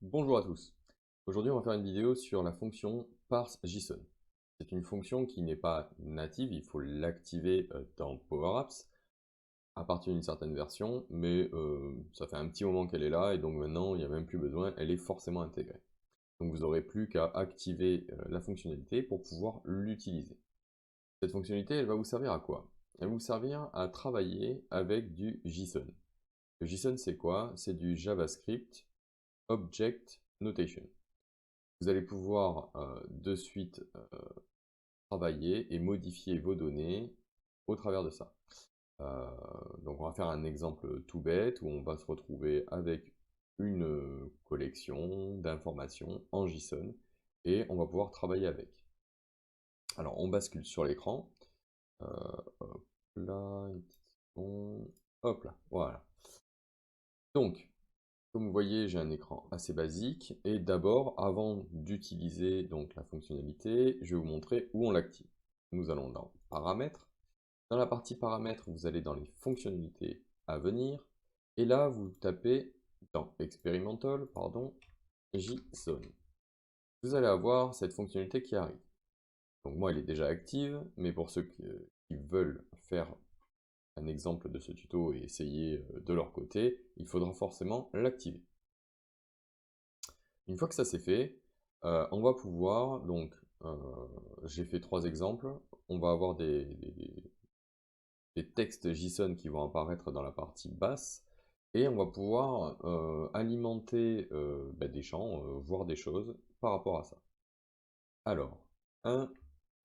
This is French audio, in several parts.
Bonjour à tous. Aujourd'hui, on va faire une vidéo sur la fonction parseJSON. C'est une fonction qui n'est pas native, il faut l'activer dans Power Apps à partir d'une certaine version, mais ça fait un petit moment qu'elle est là et donc maintenant il n'y a même plus besoin, elle est forcément intégrée. Donc vous n'aurez plus qu'à activer la fonctionnalité pour pouvoir l'utiliser. Cette fonctionnalité, elle va vous servir à quoi? Elle va vous servir à travailler avec du JSON. Le JSON, c'est quoi? C'est du JavaScript Object Notation. Vous allez pouvoir de suite travailler et modifier vos données au travers de ça. Donc on va faire un exemple tout bête où on va se retrouver avec une collection d'informations en JSON et on va pouvoir travailler avec. Alors on bascule sur l'écran. Hop là, une petite seconde. Hop là, voilà. Donc, comme vous voyez, j'ai un écran assez basique et d'abord, avant d'utiliser donc la fonctionnalité, je vais vous montrer où on l'active. Nous allons dans Paramètres. Dans la partie Paramètres, vous allez dans les fonctionnalités à venir et là, vous tapez dans Experimental, pardon, JSON. Vous allez avoir cette fonctionnalité qui arrive. Donc moi, elle est déjà active, mais pour ceux qui veulent faire un exemple de ce tuto et essayer de leur côté, il faudra forcément l'activer. Une fois que ça c'est fait, on va pouvoir, donc, j'ai fait 3 exemples, on va avoir des textes JSON qui vont apparaître dans la partie basse, et on va pouvoir alimenter des champs, voir des choses par rapport à ça. Alors,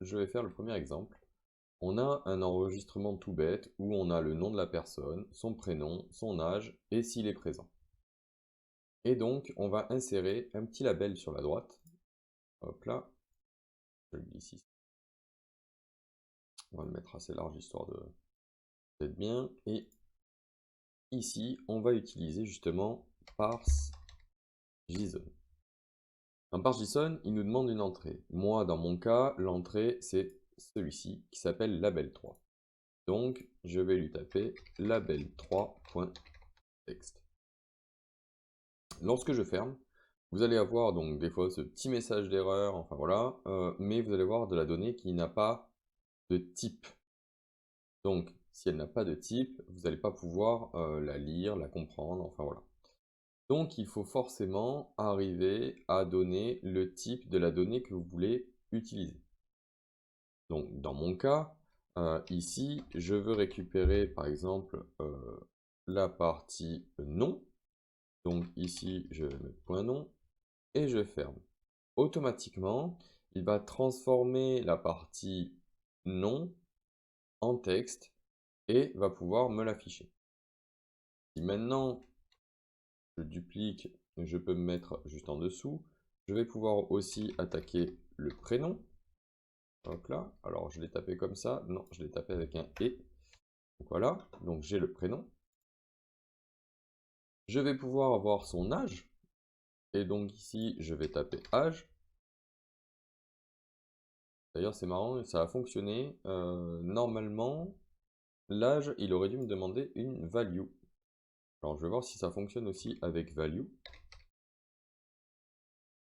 je vais faire le premier exemple. On a un enregistrement tout bête où on a le nom de la personne, son prénom, son âge et s'il est présent. Et donc, on va insérer un petit label sur la droite. Hop là, je le glisse ici. On va le mettre assez large histoire d'être bien. Et ici, on va utiliser justement parse.json. Dans parse.json, il nous demande une entrée. Moi, dans mon cas, l'entrée, c'est celui-ci qui s'appelle label3. Donc, je vais lui taper label3.text. Lorsque je ferme, vous allez avoir donc des fois ce petit message d'erreur, enfin voilà, mais vous allez voir de la donnée qui n'a pas de type. Donc, si elle n'a pas de type, vous n'allez pas pouvoir la lire, la comprendre, enfin voilà. Donc, il faut forcément arriver à donner le type de la donnée que vous voulez utiliser. Donc, dans mon cas, ici, je veux récupérer, par exemple, la partie nom. Donc, ici, je vais mettre point nom et je ferme. Automatiquement, il va transformer la partie nom en texte et va pouvoir me l'afficher. Si maintenant je duplique, je peux me mettre juste en dessous, je vais pouvoir aussi attaquer le prénom. Hop là, alors je l'ai tapé comme ça, non, je l'ai tapé avec un et. Donc voilà, donc j'ai le prénom. Je vais pouvoir avoir son âge, et donc ici je vais taper âge. D'ailleurs c'est marrant, ça a fonctionné. Normalement, l'âge, il aurait dû me demander une value. Alors je vais voir si ça fonctionne aussi avec value.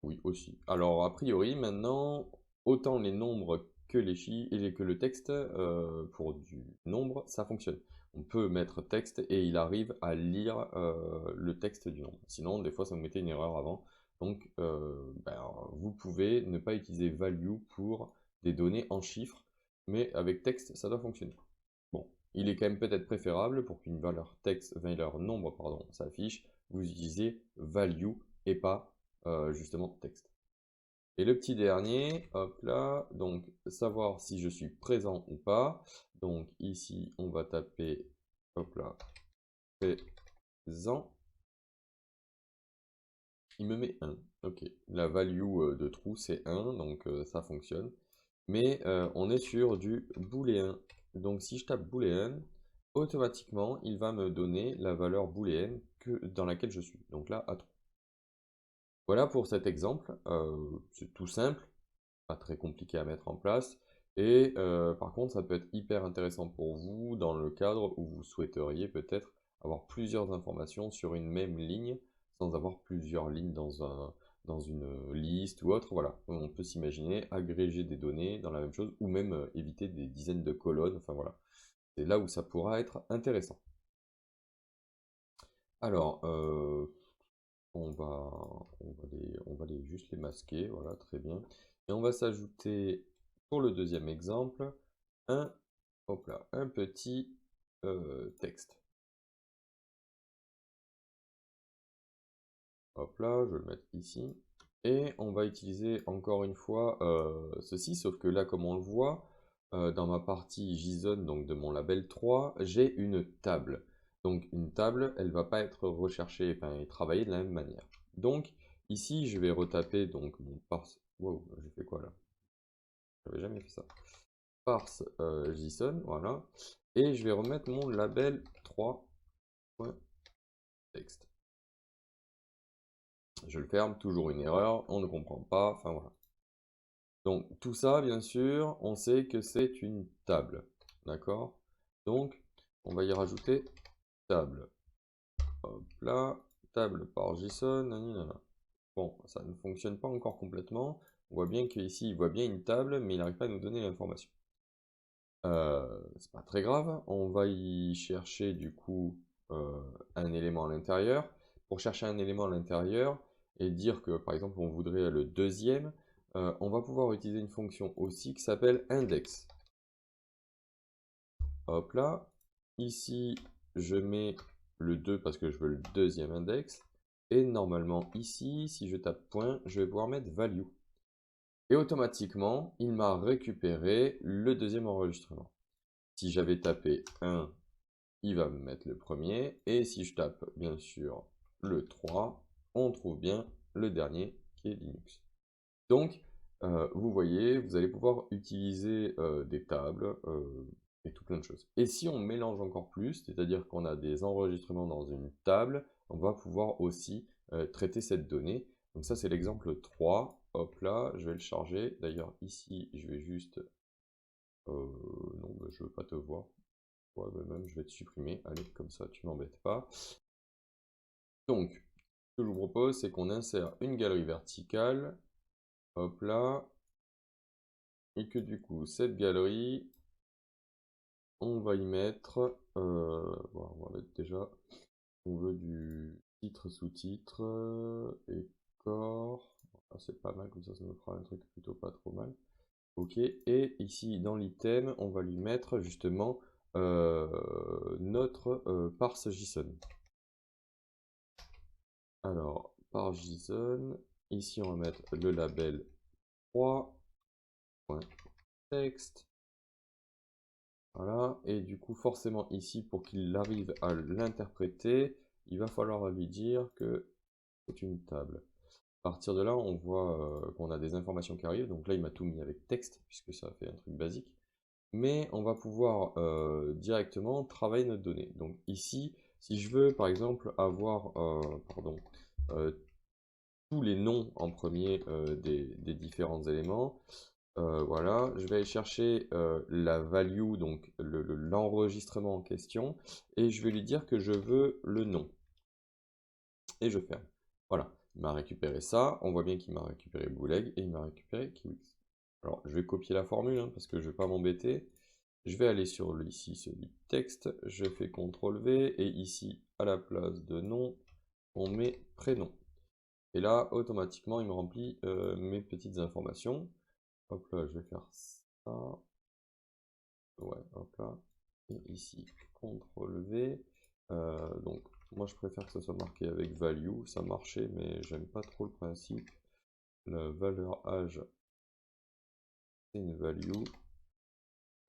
Oui, aussi. Alors a priori, maintenant, autant les nombres que les chiffres et que le texte, pour du nombre, ça fonctionne. On peut mettre texte et il arrive à lire le texte du nombre. Sinon, des fois, ça me mettait une erreur avant. Donc, vous pouvez ne pas utiliser value pour des données en chiffres, mais avec texte, ça doit fonctionner. Bon, il est quand même peut-être préférable pour qu'une valeur texte, valeur nombre, pardon, s'affiche, vous utilisez value et pas justement texte. Et le petit dernier, hop là, donc savoir si je suis présent ou pas. Donc ici, on va taper, hop là, présent. Il me met 1. Ok, la value de true c'est 1, donc ça fonctionne. Mais on est sur du booléen. Donc si je tape booléen, automatiquement, il va me donner la valeur booléenne dans laquelle je suis. Donc là, à true. Voilà pour cet exemple, c'est tout simple, pas très compliqué à mettre en place. Et par contre, ça peut être hyper intéressant pour vous dans le cadre où vous souhaiteriez peut-être avoir plusieurs informations sur une même ligne sans avoir plusieurs lignes dans une liste ou autre. Voilà, on peut s'imaginer agréger des données dans la même chose ou même éviter des dizaines de colonnes. Enfin voilà, c'est là où ça pourra être intéressant. Alors, on va juste les masquer, voilà, très bien. Et on va s'ajouter, pour le deuxième exemple, un, hop là, un petit texte. Hop là, je vais le mettre ici. Et on va utiliser encore une fois ceci, sauf que là, comme on le voit, dans ma partie JSON, donc de mon label 3, j'ai une table. Donc une table, elle va pas être recherchée, enfin, et travaillée de la même manière. Donc ici, je vais retaper donc mon parse. Wow, j'ai fait quoi là? J'avais jamais fait ça. Parse JSON, voilà. Et je vais remettre mon label 3.text. Je le ferme, toujours une erreur, on ne comprend pas, enfin voilà. Donc tout ça, bien sûr, on sait que c'est une table, d'accord? Donc on va y rajouter table. Hop là, table par JSON, nanana. Bon, ça ne fonctionne pas encore complètement. On voit bien qu'ici, il voit bien une table, mais il n'arrive pas à nous donner l'information. C'est pas très grave, on va y chercher du coup un élément à l'intérieur. Pour chercher un élément à l'intérieur et dire que par exemple on voudrait le deuxième, on va pouvoir utiliser une fonction aussi qui s'appelle index. Hop là, ici je mets le 2 parce que je veux le deuxième index. Et normalement ici, si je tape point, je vais pouvoir mettre value. Et automatiquement, il m'a récupéré le deuxième enregistrement. Si j'avais tapé 1, il va me mettre le premier. Et si je tape bien sûr le 3, on trouve bien le dernier qui est Linux. Donc, vous voyez, vous allez pouvoir utiliser des tables et tout plein de choses. Et si on mélange encore plus, c'est-à-dire qu'on a des enregistrements dans une table, on va pouvoir aussi traiter cette donnée. Donc ça, c'est l'exemple 3. Hop là, je vais le charger. D'ailleurs, ici, je vais juste... non, bah, je veux pas te voir. Ouais, bah, même, je vais te supprimer. Allez, comme ça, tu m'embêtes pas. Donc, ce que je vous propose, c'est qu'on insère une galerie verticale. Hop là. Et que du coup, cette galerie, on va y mettre, bon, on va mettre déjà, on veut du titre, sous-titre, et corps, ah, c'est pas mal, comme ça nous fera un truc plutôt pas trop mal. Ok, et ici dans l'item, on va lui mettre justement notre parse JSON. Alors, parse JSON, ici on va mettre le label 3.text. Voilà, et du coup, forcément, ici, pour qu'il arrive à l'interpréter, il va falloir lui dire que c'est une table. À partir de là, on voit qu'on a des informations qui arrivent. Donc là, il m'a tout mis avec texte, puisque ça fait un truc basique. Mais on va pouvoir directement travailler notre donnée. Donc ici, si je veux, par exemple, avoir tous les noms en premier des différents éléments, voilà, je vais aller chercher la value, donc l'enregistrement en question, et je vais lui dire que je veux le nom. Et je ferme. Voilà, il m'a récupéré ça. On voit bien qu'il m'a récupéré Bouleg et il m'a récupéré Kiwix. Alors, je vais copier la formule parce que je ne vais pas m'embêter. Je vais aller sur ici, celui texte. Je fais CTRL-V et ici, à la place de nom, on met prénom. Et là, automatiquement, il me remplit mes petites informations. Hop là, je vais faire ça. Ouais, hop là. Et ici, CTRL-V. Donc, moi, je préfère que ça soit marqué avec value. Ça marchait, mais j'aime pas trop le principe. La valeur âge, c'est une value.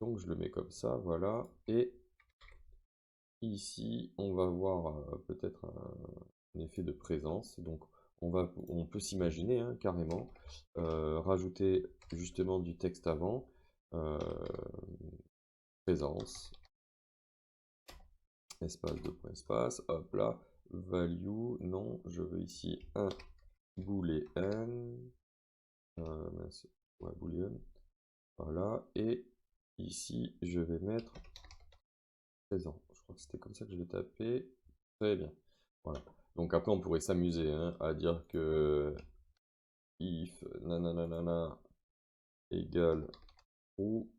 Donc, je le mets comme ça, voilà. Et ici, on va voir peut-être un effet de présence. Donc, on peut s'imaginer carrément rajouter justement du texte avant. Présence. Espace, deux points, espace, hop là, value, non, je veux ici un boolean, mince, ouais, boolean, voilà, et ici, je vais mettre présent, je crois que c'était comme ça que je l'ai tapé, très bien, voilà, Donc après, on pourrait s'amuser hein, à dire que if nanana égale ou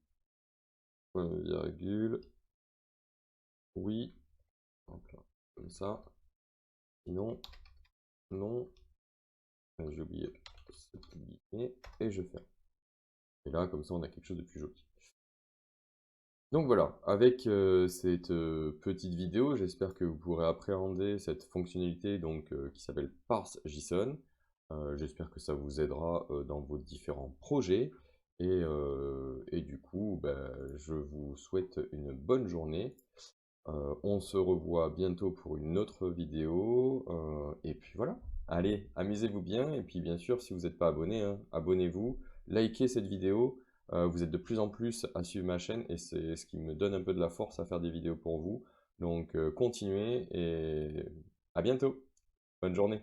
virgule oui, hop là, comme ça. Sinon, non, j'ai oublié ce petit guillemet et je ferme. Et là, comme ça, on a quelque chose de plus joli. Donc voilà, avec cette petite vidéo, j'espère que vous pourrez appréhender cette fonctionnalité donc, qui s'appelle Parse JSON. J'espère que ça vous aidera dans vos différents projets. Et du coup, ben, je vous souhaite une bonne journée. On se revoit bientôt pour une autre vidéo. Et puis voilà, allez, amusez-vous bien. Et puis bien sûr, si vous n'êtes pas abonné, hein, abonnez-vous, likez cette vidéo. Vous êtes de plus en plus à suivre ma chaîne et c'est ce qui me donne un peu de la force à faire des vidéos pour vous. Donc continuez et à bientôt. Bonne journée.